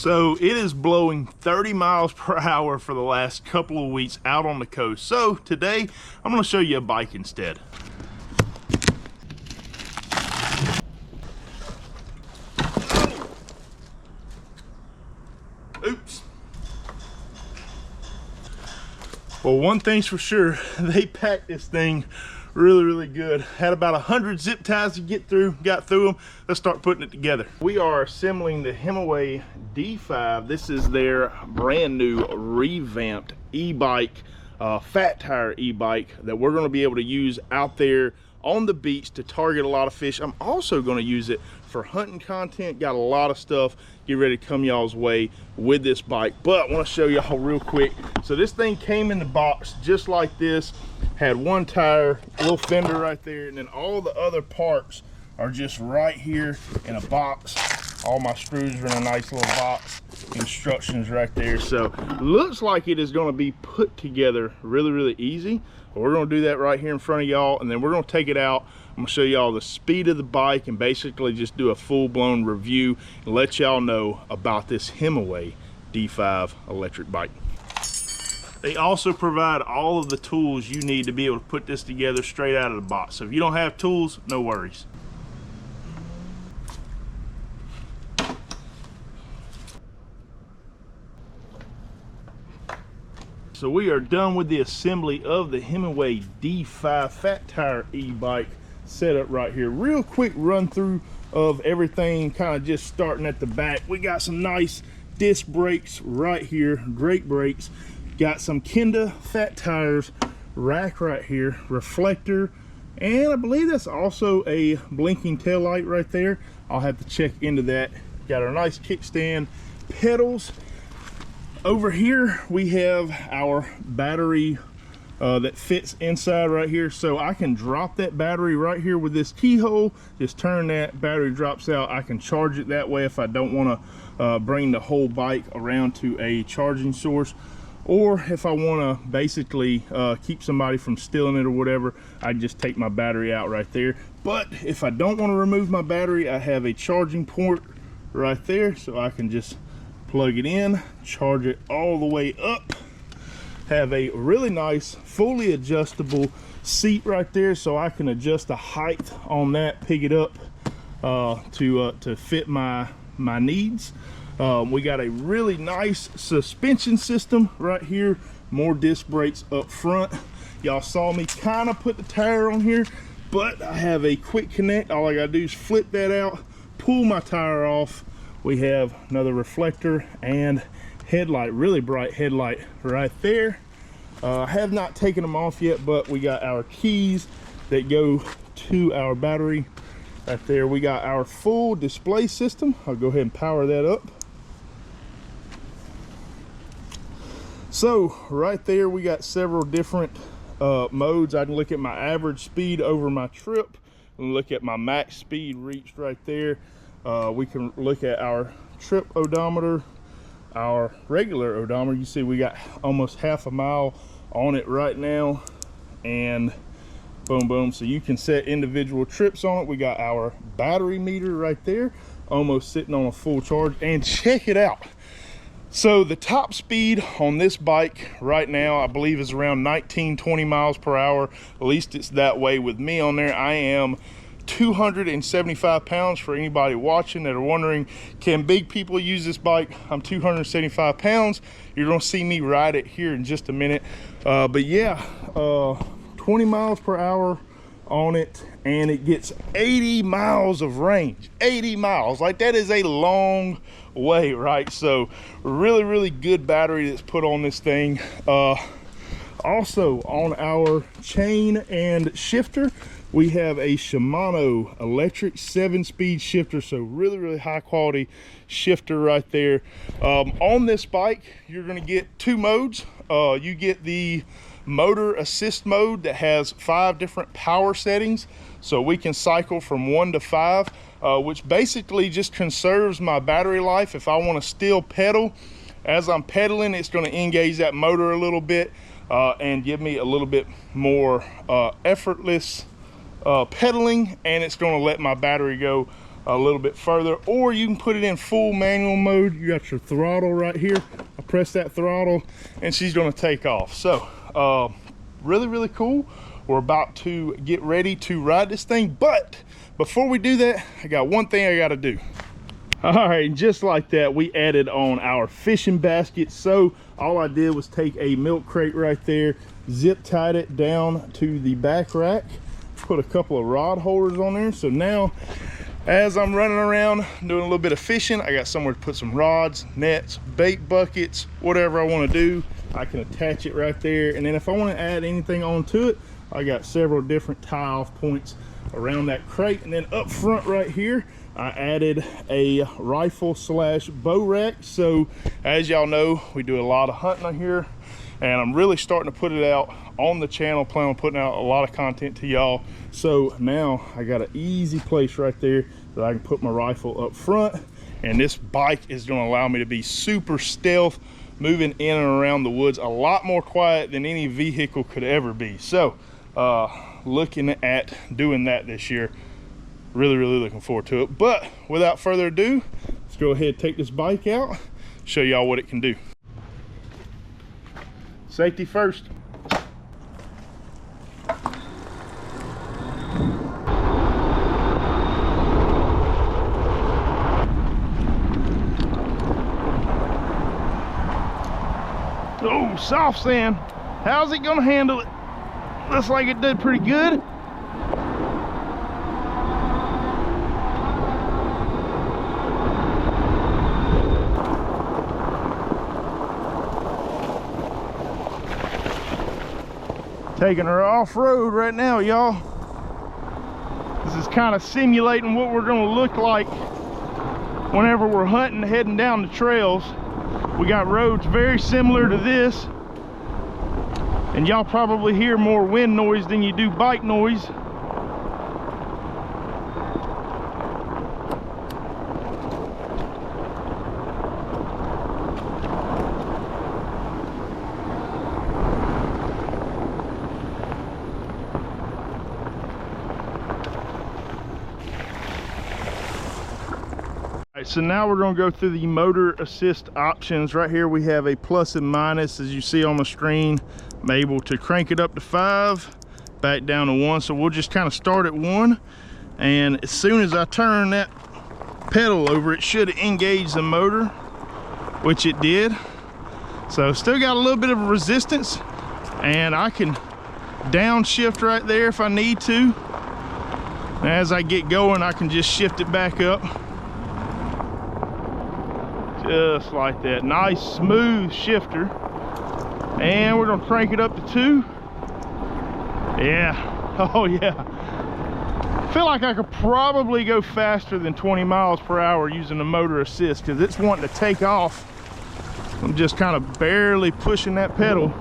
So it is blowing 30 miles per hour for the last couple of weeks out on the coast. So today I'm going to show you a bike instead. Oops. Well, one thing's for sure, they packed this thing really good. Had about 100 zip ties to get through, got through them. Let's start putting it together. We are assembling the HIMIWAY D5. This is their brand new revamped e-bike, fat tire e-bike that we're going to be able to use out there on the beach to target a lot of fish. I'm also going to use it for hunting content. Got a lot of stuff get ready to come y'all's way with this bike, but I want to show y'all real quick. So this thing came in the box just like this, had one tire, little fender right there, and then all the other parts are just right here in a box. All my screws are in a nice little box, instructions right there. So looks like it is going to be put together really easy. But we're going to do that right here in front of y'all, and then we're going to take it out. I'm going to show y'all the speed of the bike and basically just do a full-blown review and let y'all know about this HIMIWAY D5 electric bike. They also provide all of the tools you need to be able to put this together straight out of the box. So if you don't have tools, no worries. So we are done with the assembly of the HIMIWAY D5 fat tire e-bike setup right here. Real quick run through of everything, kind of just starting at the back. We got some nice disc brakes right here, great brakes. Got some Kenda fat tires, rack right here, reflector, and I believe that's also a blinking tail light right there. I'll have to check into that. Got our nice kickstand, pedals. Over here we have our battery that fits inside right here, so I can drop that battery right here with this keyhole. Just turn that, battery drops out. I can charge it that way if I don't want to bring the whole bike around to a charging source, or if I want to basically keep somebody from stealing it or whatever, I just take my battery out right there. But if I don't want to remove my battery, I have a charging port right there, so I can just plug it in, charge it all the way up. Have a really nice fully adjustable seat right there, so I can adjust the height on that, pick it up to fit my needs. We got a really nice suspension system right here, more disc brakes up front. Y'all saw me kind of put the tire on here, but I have a quick connect. All I gotta do is flip that out, pull my tire off. We have another reflector and headlight, really bright headlight right there. I have not taken them off yet, but we got our keys that go to our battery right there. We got our full display system. I'll go ahead and power that up. So right there we got several different modes. I can look at my average speed over my trip and look at my max speed reached right there. We can look at our trip odometer, our regular odometer. You see we got almost half a mile on it right now, and boom. So you can set individual trips on it. We got our battery meter right there, almost sitting on a full charge. And check it out. So the top speed on this bike right now, I believe, is around 19-20 miles per hour. At least it's that way with me on there. I am 275 pounds for anybody watching that are wondering, can big people use this bike? I'm 275 pounds. You're gonna see me ride it here in just a minute. But yeah, 20 miles per hour on it, and it gets 80 miles of range. 80 miles, like that is a long way, right? So really good battery that's put on this thing. Also on our chain and shifter, we have a Shimano electric 7-speed shifter, so really high quality shifter right there. On this bike, you're gonna get 2 modes. You get the motor assist mode that has 5 different power settings, so we can cycle from 1 to 5, which basically just conserves my battery life. If I want to still pedal, as I'm pedaling, it's going to engage that motor a little bit and give me a little bit more effortless pedaling, and it's going to let my battery go a little bit further, or you can put it in full manual mode. You got your throttle right here. I press that throttle and she's gonna take off. So really, really cool. We're about to get ready to ride this thing, but before we do that, I got one thing I gotta do. All right, just like that, we added on our fishing basket. So all I did was take a milk crate right there, zip tied it down to the back rack, put a couple of rod holders on there. So now, as I'm running around doing a little bit of fishing, I got somewhere to put some rods, nets, bait buckets, whatever I want to do. I can attach it right there. And then if I want to add anything onto it, I got several different tie-off points around that crate. And then up front right here, I added a rifle slash bow rack. So as y'all know, we do a lot of hunting on here, and I'm really starting to put it out on the channel, plan on putting out a lot of content to y'all. So now I got an easy place right there that I can put my rifle up front, and this bike is going to allow me to be super stealth, moving in and around the woods, a lot more quiet than any vehicle could ever be. So looking at doing that this year. Really, really looking forward to it. But without further ado, let's go ahead and take this bike out, show y'all what it can do. Safety first. Oh, soft sand. How's it gonna handle it? Looks like it did pretty good. Taking her off-road right now, y'all. This is kind of simulating what we're gonna look like whenever we're hunting, heading down the trails. We got roads very similar to this, and y'all probably hear more wind noise than you do bike noise. So now we're going to go through the motor assist options. Right here we have a plus and minus. As you see on the screen, I'm able to crank it up to 5, back down to 1. So we'll just kind of start at 1, and as soon as I turn that pedal over, it should engage the motor, which it did. So still got a little bit of resistance, and I can downshift right there if I need to. And as I get going, I can just shift it back up. Just like that. Nice smooth shifter. And we're gonna crank it up to 2. Yeah. Oh yeah. I feel like I could probably go faster than 20 miles per hour using the motor assist, because it's wanting to take off. I'm just kind of barely pushing that pedal.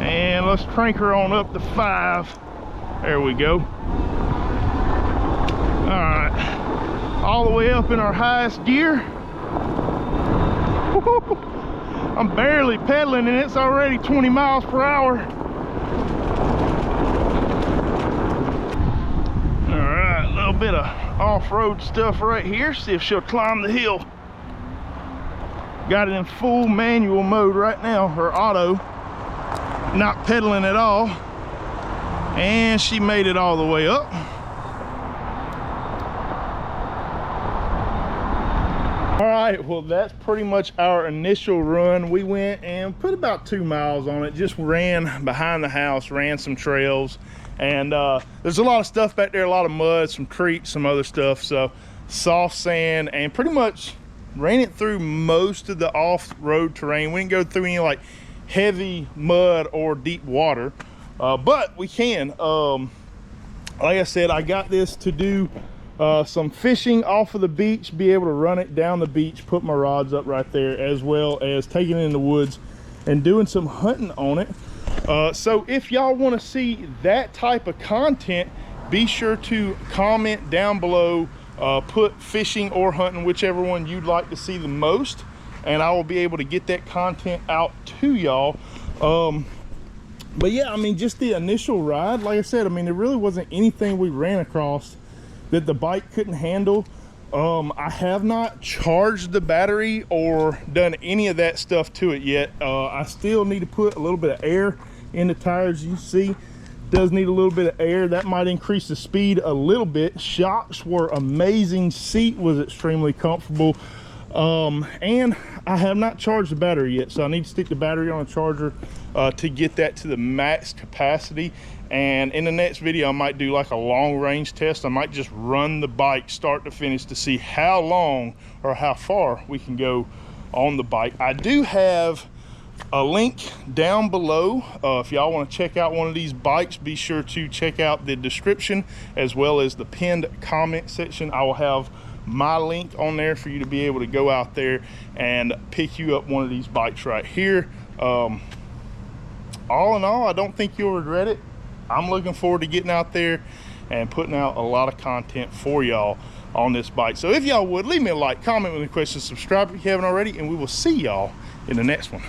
And let's crank her on up to 5. There we go. All right, all the way up in our highest gear. I'm barely pedaling and it's already 20 miles per hour. All right, a little bit of off-road stuff right here. See if she'll climb the hill. Got it in full manual mode right now, or auto. Not pedaling at all. And she made it all the way up. All right, well, that's pretty much our initial run. We went and put about 2 miles on it, just ran behind the house, ran some trails, and there's a lot of stuff back there, a lot of mud, some creeks, some other stuff. So soft sand, and pretty much ran it through most of the off-road terrain. We didn't go through any like heavy mud or deep water, but we can. Like I said, I got this to do some fishing off of the beach, be able to run it down the beach, put my rods up right there, as well as taking it in the woods and doing some hunting on it. So if y'all want to see that type of content, be sure to comment down below, put fishing or hunting, whichever one you'd like to see the most, and I will be able to get that content out to y'all. But yeah, I mean, just the initial ride, like I said, I mean, there really wasn't anything we ran across that the bike couldn't handle. I have not charged the battery or done any of that stuff to it yet. I still need to put a little bit of air in the tires. You see, does need a little bit of air. That might increase the speed a little bit. Shocks were amazing. Seat was extremely comfortable. And I have not charged the battery yet, so I need to stick the battery on a charger to get that to the max capacity. And in the next video, I might do like a long range test. I might just run the bike start to finish to see how long or how far we can go on the bike. I do have a link down below. If y'all want to check out one of these bikes, be sure to check out the description as well as the pinned comment section. I will have my link on there for you to be able to go out there and pick you up one of these bikes right here. All in all, I don't think you'll regret it. I'm looking forward to getting out there and putting out a lot of content for y'all on this bike. So if y'all would, leave me a like, comment with any questions, subscribe if you haven't already, and we will see y'all in the next one.